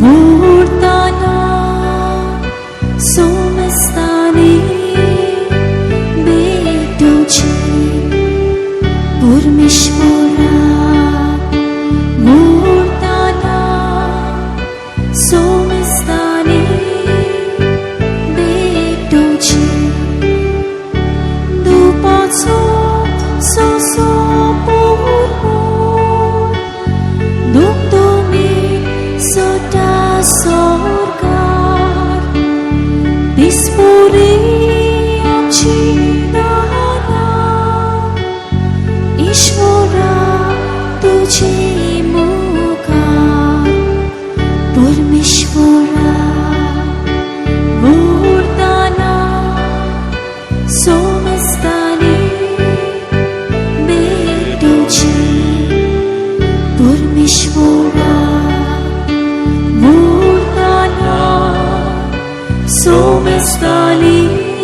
मूर्ताना सोमस्ताने बेटोचे परमेश्वरा मूर्ताना सोमस्ताने बेटोचे दुपाचो सोसो sorgar dispuri cintaana Ishvara tujhe muka Parmeshwara Murdana somastane betuche Parmeshwara Somestali